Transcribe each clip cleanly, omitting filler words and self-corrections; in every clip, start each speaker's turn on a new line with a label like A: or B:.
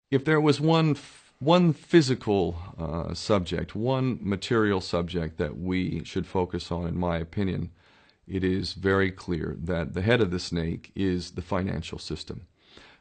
A: If there was one physical subject, one material subject that we should focus on, in my opinion, it is very clear that the head of the snake is the financial system.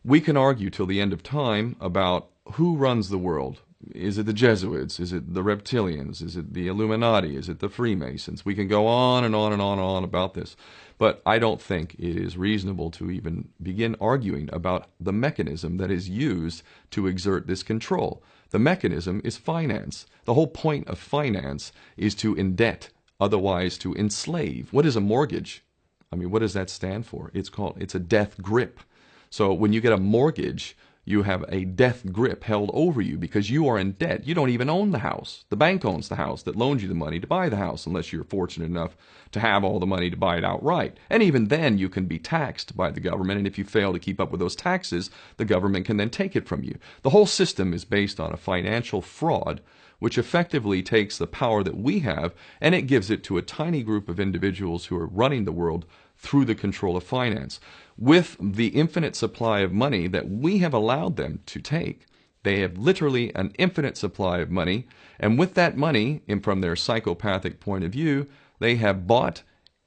A: We can argue till the end of time about who runs the world. Is it the Jesuits? Is it the reptilians? Is it the Illuminati? Is it the Freemasons? We can go on and on and on and on about this. But I don't think it is reasonable to even begin arguing about the mechanism that is used to exert this control. The mechanism is finance. The whole point of finance is to indebt, otherwise to enslave. What is a mortgage? I mean, what does that stand for? It's a death grip. So when you get a mortgage, you have a death grip held over you because you are in debt. You don't even own the house. The bank owns the house that loans you the money to buy the house, unless you're fortunate enough to have all the money to buy it outright. And even then, you can be taxed by the government, and if you fail to keep up with those taxes, the government can then take it from you. The whole system is based on a financial fraud which effectively takes the power that we have and it gives it to a tiny group of individuals who are running the world through the control of finance. With the infinite supply of money that we have allowed them to take, they have literally an infinite supply of money, and with that money, and from their psychopathic point of view, they have bought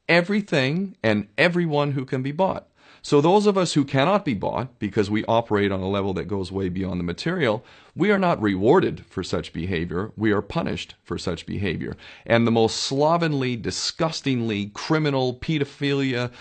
A: everything and everyone who can be bought. So those of us who cannot be bought, because we operate on a level that goes way beyond the material, we are not rewarded for such behavior. We are punished for such behavior. And the most slovenly, disgustingly criminal, pedophilia,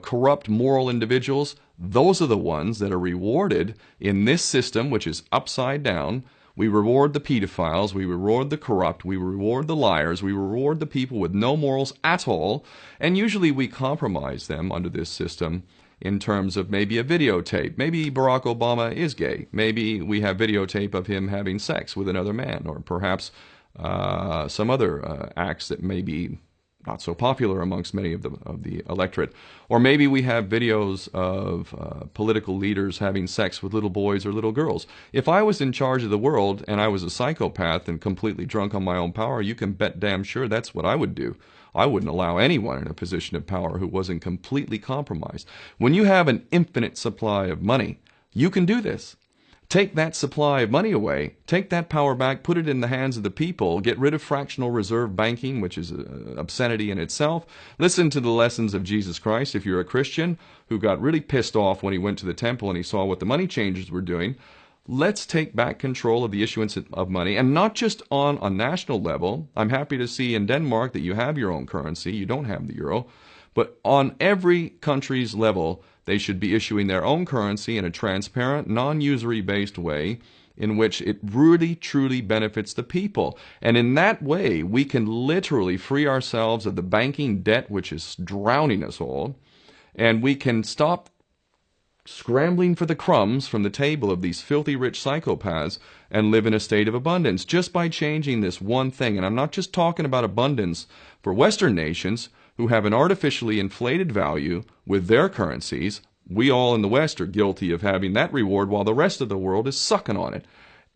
A: corrupt moral individuals, those are the ones that are rewarded in this system, which is upside down. We reward the pedophiles, we reward the corrupt, we reward the liars, we reward the people with no morals at all, and usually we compromise them under this system in terms of maybe a videotape. Maybe Barack Obama is gay. Maybe we have videotape of him having sex with another man, or perhaps some other acts that may be not so popular amongst many of the electorate. Or maybe we have videos of political leaders having sex with little boys or little girls. If I was in charge of the world and I was a psychopath and completely drunk on my own power, you can bet damn sure that's what I would do. I wouldn't allow anyone in a position of power who wasn't completely compromised. When you have an infinite supply of money, you can do this. Take that supply of money away, take that power back, put it in the hands of the people, get rid of fractional reserve banking, which is an obscenity in itself. Listen to the lessons of Jesus Christ. If you're a Christian who got really pissed off when he went to the temple and he saw what the money changers were doing, let's take back control of the issuance of money, and not just on a national level. I'm happy to see in Denmark that you have your own currency, you don't have the euro, but on every country's level, they should be issuing their own currency in a transparent, non-usury based way in which it really, truly benefits the people. And in that way, we can literally free ourselves of the banking debt which is drowning us all, and we can stop scrambling for the crumbs from the table of these filthy rich psychopaths and live in a state of abundance just by changing this one thing. And I'm not just talking about abundance for Western nations who have an artificially inflated value with their currencies. We all in the West are guilty of having that reward while the rest of the world is sucking on it.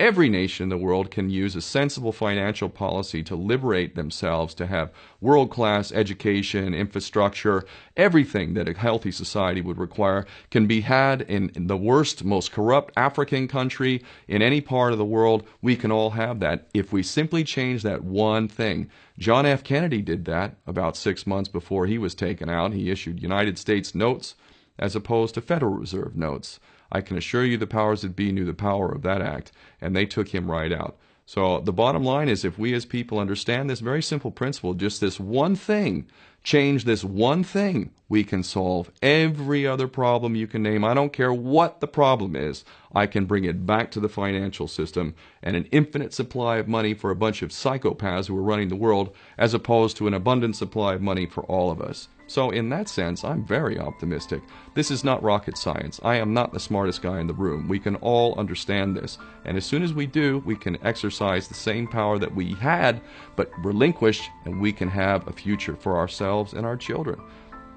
A: Every nation in the world can use a sensible financial policy to liberate themselves, to have world-class education, infrastructure. Everything that a healthy society would require can be had in the worst, most corrupt African country, in any part of the world. We can all have that if we simply change that one thing. John F. Kennedy did that about 6 months before he was taken out. He issued United States notes as opposed to Federal Reserve notes. I can assure you the powers that be knew the power of that act, and they took him right out. So the bottom line is, if we as people understand this very simple principle, just this one thing, change this one thing, we can solve every other problem you can name. I don't care what the problem is. I can bring it back to the financial system and an infinite supply of money for a bunch of psychopaths who are running the world, as opposed to an abundant supply of money for all of us. So in that sense, I'm very optimistic. This is not rocket science. I am not the smartest guy in the room. We can all understand this. And as soon as we do, we can exercise the same power that we had, but relinquished, and we can have a future for ourselves and our children.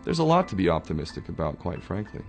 A: There's a lot to be optimistic about, quite frankly.